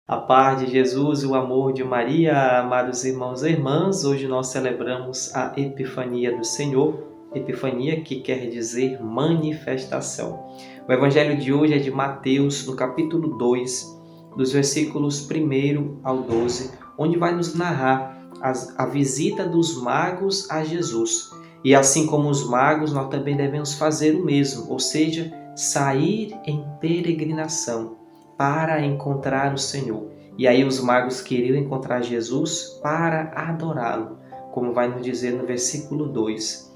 A paz de Jesus e o amor de Maria, amados irmãos e irmãs, hoje nós celebramos a Epifania do Senhor, Epifania que quer dizer manifestação. O evangelho de hoje é de Mateus, no capítulo 2, dos versículos 1 ao 12, onde vai nos narrar a visita dos magos a Jesus. E assim como os magos, nós também devemos fazer o mesmo, ou seja, sair em peregrinação para encontrar o Senhor. E aí os magos queriam encontrar Jesus para adorá-lo, como vai nos dizer no versículo 2.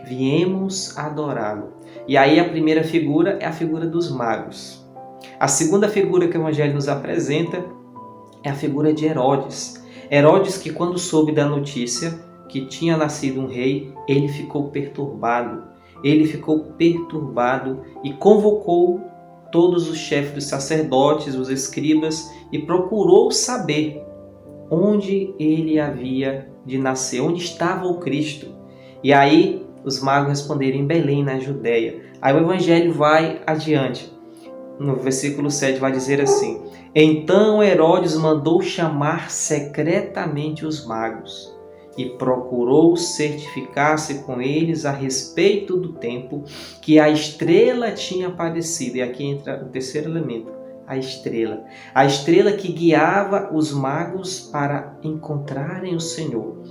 Viemos adorá-lo. E aí a primeira figura é a figura dos magos. A segunda figura que o Evangelho nos apresenta é a figura de Herodes. Herodes que quando soube da notícia que tinha nascido um rei, ele ficou perturbado. Ele ficou perturbado e convocou todos os chefes dos sacerdotes, os escribas, e procurou saber onde ele havia de nascer, onde estava o Cristo. E aí os magos responderam: em Belém, na Judéia. Aí o evangelho vai adiante. No versículo 7 vai dizer assim: então Herodes mandou chamar secretamente os magos e procurou certificar-se com eles a respeito do tempo que a estrela tinha aparecido. E aqui entra o terceiro elemento, a estrela. A estrela que guiava os magos para encontrarem o Senhor.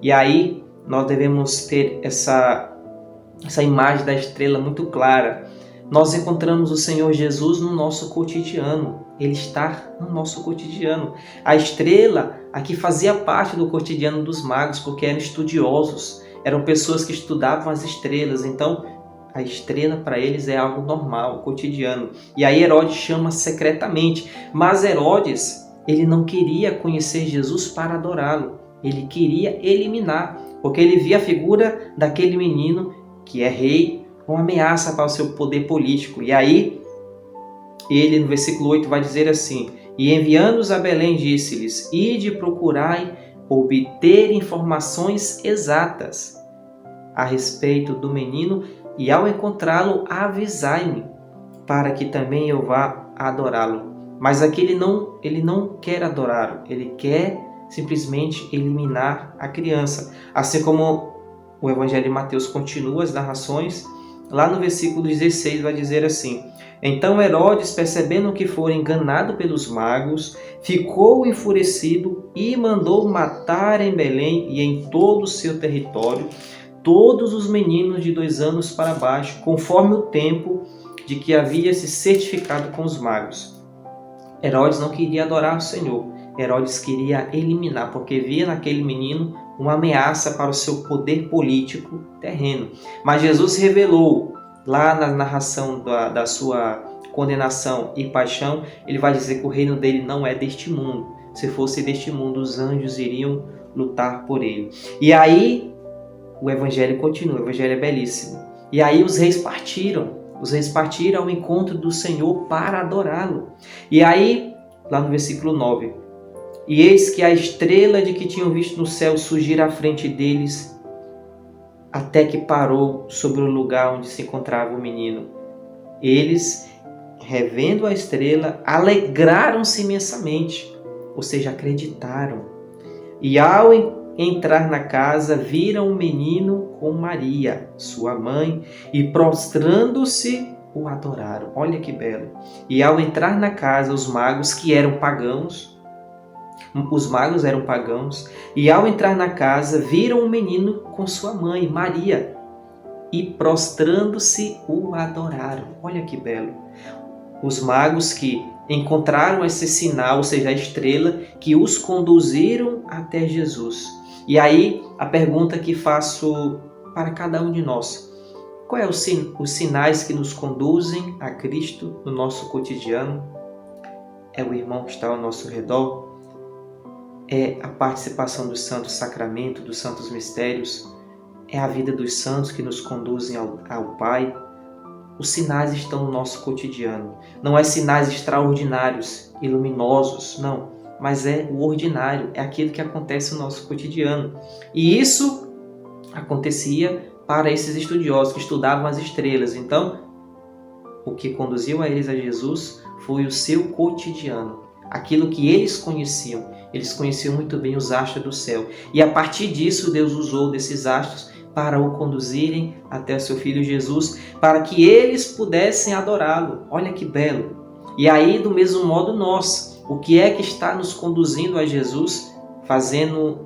E aí nós devemos ter essa imagem da estrela muito clara. Nós encontramos o Senhor Jesus no nosso cotidiano. Ele está no nosso cotidiano. A estrela aqui fazia parte do cotidiano dos magos, porque eram estudiosos, eram pessoas que estudavam as estrelas. Então, a estrela para eles é algo normal, cotidiano. E aí Herodes chama secretamente. Mas Herodes, ele não queria conhecer Jesus para adorá-lo. Ele queria eliminar, porque ele via a figura daquele menino que é rei, uma ameaça para o seu poder político. E aí, ele no versículo 8 vai dizer assim: e enviando-os a Belém, disse-lhes: ide procurai obter informações exatas a respeito do menino, e ao encontrá-lo, avisai-me, para que também eu vá adorá-lo. Mas aqui ele não quer adorá-lo, ele quer simplesmente eliminar a criança. Assim como o evangelho de Mateus continua as narrações, lá no versículo 16 vai dizer assim: então Herodes, percebendo que fora enganado pelos magos, ficou enfurecido e mandou matar em Belém e em todo o seu território todos os meninos de 2 anos para baixo, conforme o tempo de que havia se certificado com os magos. Herodes não queria adorar o Senhor. Herodes queria eliminar, porque via naquele menino uma ameaça para o seu poder político terreno. Mas Jesus revelou, lá na narração da sua condenação e paixão, ele vai dizer que o reino dele não é deste mundo. Se fosse deste mundo, os anjos iriam lutar por ele. E aí, o evangelho continua, o evangelho é belíssimo. E aí os reis partiram ao encontro do Senhor para adorá-lo. E aí, lá no versículo 9, e eis que a estrela de que tinham visto no céu surgir à frente deles, até que parou sobre o lugar onde se encontrava o menino. Eles, revendo a estrela, alegraram-se imensamente, ou seja, acreditaram. E ao entrar na casa, viram o menino com Maria, sua mãe, e prostrando-se, o adoraram. Olha que belo. E ao entrar na casa, os magos, que eram pagãos, e ao entrar na casa, viram o menino com sua mãe, Maria, e prostrando-se, o adoraram. Olha que belo. Os magos que encontraram esse sinal, ou seja, a estrela, que os conduziram até Jesus. E aí, a pergunta que faço para cada um de nós: qual é os sinais que nos conduzem a Cristo no nosso cotidiano? É o irmão que está ao nosso redor? É a participação do Santo Sacramento, dos Santos Mistérios? É a vida dos santos que nos conduzem ao Pai? Os sinais estão no nosso cotidiano. Não é sinais extraordinários e luminosos, não. Mas é o ordinário, é aquilo que acontece no nosso cotidiano. E isso acontecia para esses estudiosos que estudavam as estrelas. Então, o que conduziu a eles a Jesus foi o seu cotidiano. aquilo que eles conheciam. Eles conheciam muito bem os astros do céu. E a partir disso, Deus usou desses astros para o conduzirem até o seu Filho Jesus, para que eles pudessem adorá-lo. Olha que belo! E aí, do mesmo modo, nós, o que é que está nos conduzindo a Jesus?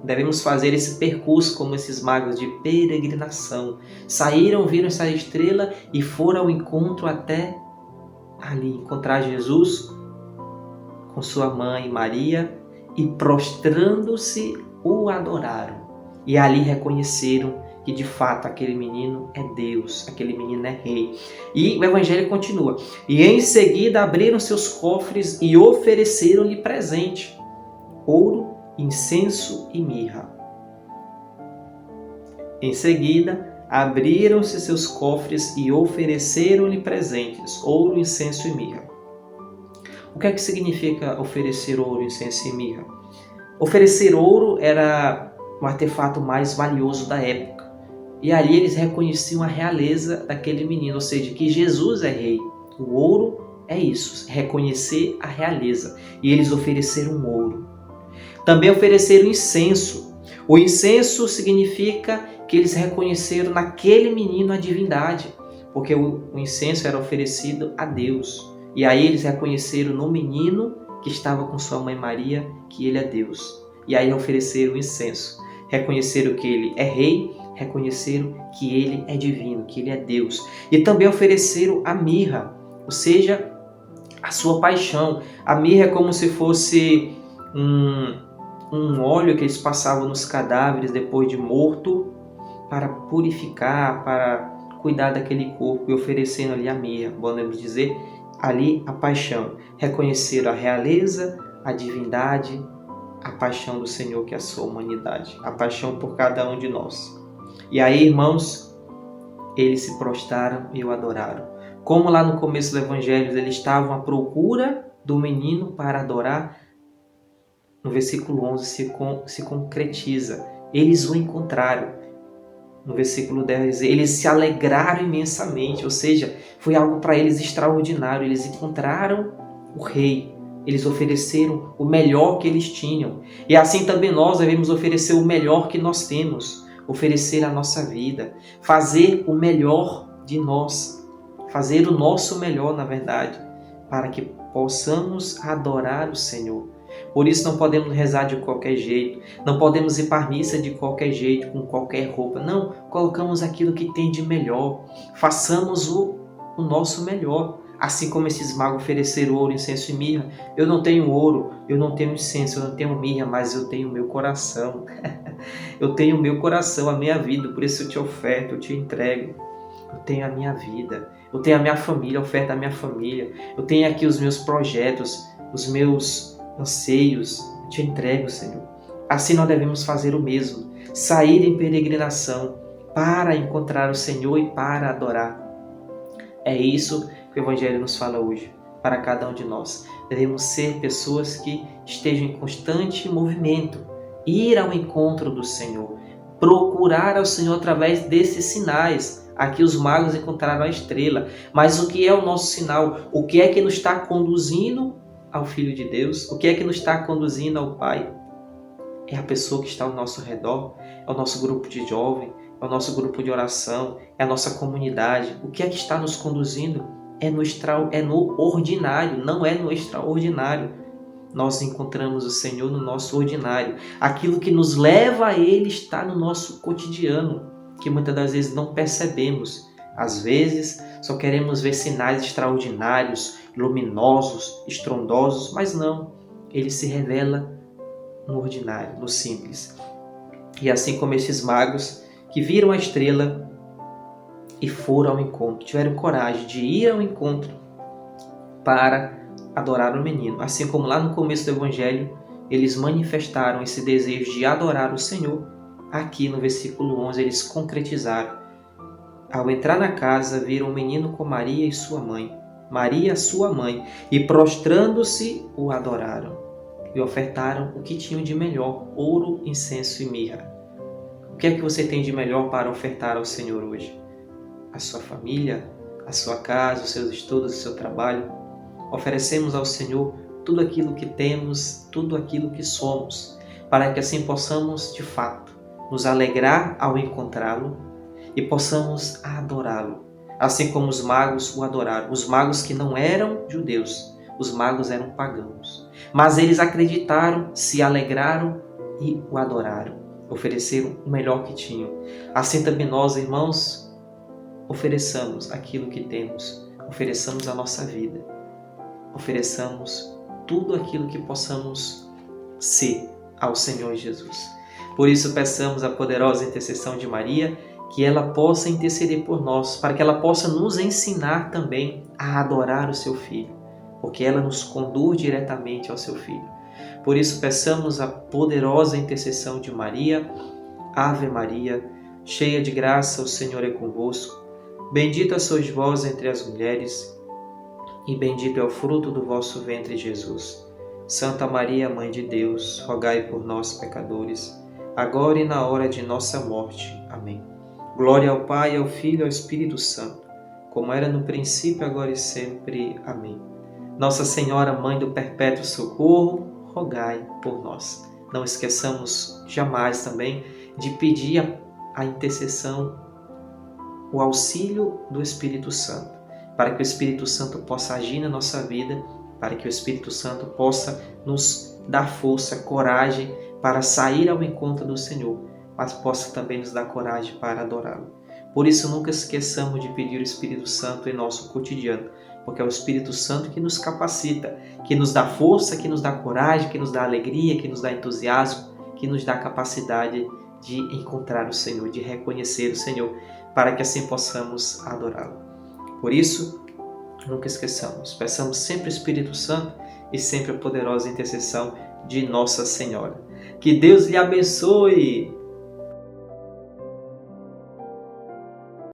Devemos fazer esse percurso como esses magos de peregrinação. Saíram, viram essa estrela e foram ao encontro até ali, encontrar Jesus com sua mãe Maria e prostrando-se o adoraram. E ali reconheceram que de fato aquele menino é Deus, aquele menino é rei. E o evangelho continua. E em seguida abriram seus cofres e ofereceram-lhe presente: ouro, incenso e mirra. Em seguida abriram-se seus cofres e ofereceram-lhe presentes: ouro, incenso e mirra. O que é que significa oferecer ouro, incenso e mirra? Oferecer ouro era o artefato mais valioso da época. E ali eles reconheciam a realeza daquele menino, ou seja, que Jesus é rei. O ouro é isso, reconhecer a realeza. E eles ofereceram ouro. Também ofereceram incenso. O incenso significa que eles reconheceram naquele menino a divindade, porque o incenso era oferecido a Deus. E aí eles reconheceram no menino que estava com sua mãe Maria que ele é Deus. E aí ofereceram o incenso. Reconheceram que ele é rei, reconheceram que ele é divino, que ele é Deus. E também ofereceram a mirra, ou seja, a sua paixão. A mirra é como se fosse um óleo que eles passavam nos cadáveres depois de morto para purificar, para cuidar daquele corpo, e oferecendo ali a mirra, podemos dizer, ali a paixão. Reconheceram a realeza, a divindade, a paixão do Senhor, que é a sua humanidade, a paixão por cada um de nós. E aí, irmãos, eles se prostraram e o adoraram. Como lá no começo do Evangelho eles estavam à procura do menino para adorar, no versículo 11 se concretiza. Eles o encontraram. No versículo 10, eles se alegraram imensamente, ou seja, foi algo para eles extraordinário. Eles encontraram o rei, eles ofereceram o melhor que eles tinham. E assim também nós devemos oferecer o melhor que nós temos, oferecer a nossa vida, fazer o melhor de nós, fazer o nosso melhor, na verdade, para que possamos adorar o Senhor. Por isso não podemos rezar de qualquer jeito, não podemos ir para a missa de qualquer jeito, com qualquer roupa. Não, colocamos aquilo que tem de melhor, façamos o nosso melhor. Assim como esses magos ofereceram ouro, incenso e mirra. Eu não tenho ouro, eu não tenho incenso, eu não tenho mirra, mas eu tenho o meu coração. Eu tenho o meu coração, a minha vida, por isso eu te oferto, eu te entrego. Eu tenho a minha vida, eu tenho a minha família, oferta a minha família. Eu tenho aqui os meus projetos, os meus anseios, eu te entrego, Senhor. Assim nós devemos fazer o mesmo, sair em peregrinação para encontrar o Senhor e para adorar. É isso que o Evangelho nos fala hoje, para cada um de nós. Devemos ser pessoas que estejam em constante movimento, ir ao encontro do Senhor, procurar ao Senhor através desses sinais. Aqui os magos encontraram a estrela, mas o que é o nosso sinal? O que é que nos está conduzindo ao Filho de Deus? O que é que nos está conduzindo ao Pai? É a pessoa que está ao nosso redor, é o nosso grupo de jovem, é o nosso grupo de oração, é a nossa comunidade. O que é que está nos conduzindo? É no ordinário, não é no extraordinário. Nós encontramos o Senhor no nosso ordinário. Aquilo que nos leva a Ele está no nosso cotidiano, que muitas das vezes não percebemos. Às vezes só queremos ver sinais extraordinários, luminosos, estrondosos, mas não. Ele se revela no ordinário, no simples. E assim como esses magos que viram a estrela e foram ao encontro, tiveram coragem de ir ao encontro para adorar o menino. Assim como lá no começo do Evangelho, eles manifestaram esse desejo de adorar o Senhor. Aqui no versículo 11 eles concretizaram. Ao entrar na casa, viram o menino com Maria e sua mãe. Maria, sua mãe, e prostrando-se, o adoraram. E ofertaram o que tinham de melhor, ouro, incenso e mirra. O que é que você tem de melhor para ofertar ao Senhor hoje? A sua família, a sua casa, os seus estudos, o seu trabalho? Oferecemos ao Senhor tudo aquilo que temos, tudo aquilo que somos, para que assim possamos, de fato, nos alegrar ao encontrá-lo e possamos adorá-lo, assim como os magos o adoraram. Os magos que não eram judeus, os magos eram pagãos, mas eles acreditaram, se alegraram e o adoraram, ofereceram o melhor que tinham. Assim também nós, irmãos, ofereçamos aquilo que temos, ofereçamos a nossa vida, ofereçamos tudo aquilo que possamos ser ao Senhor Jesus. Por isso peçamos a poderosa intercessão de Maria, que ela possa interceder por nós, para que ela possa nos ensinar também a adorar o seu Filho, porque ela nos conduz diretamente ao seu Filho. Por isso peçamos a poderosa intercessão de Maria. Ave Maria, cheia de graça, o Senhor é convosco. Bendita sois vós entre as mulheres, e bendito é o fruto do vosso ventre, Jesus. Santa Maria, Mãe de Deus, rogai por nós, pecadores, agora e na hora de nossa morte. Amém. Glória ao Pai, ao Filho e ao Espírito Santo, como era no princípio, agora e sempre. Amém. Nossa Senhora, Mãe do Perpétuo Socorro, rogai por nós. Não esqueçamos jamais também de pedir a intercessão, o auxílio do Espírito Santo, para que o Espírito Santo possa agir na nossa vida, para que o Espírito Santo possa nos dar força, coragem para sair ao encontro do Senhor, mas possa também nos dar coragem para adorá-lo. Por isso, nunca esqueçamos de pedir o Espírito Santo em nosso cotidiano, porque é o Espírito Santo que nos capacita, que nos dá força, que nos dá coragem, que nos dá alegria, que nos dá entusiasmo, que nos dá capacidade de encontrar o Senhor, de reconhecer o Senhor, para que assim possamos adorá-lo. Por isso, nunca esqueçamos, peçamos sempre o Espírito Santo e sempre a poderosa intercessão de Nossa Senhora. Que Deus lhe abençoe!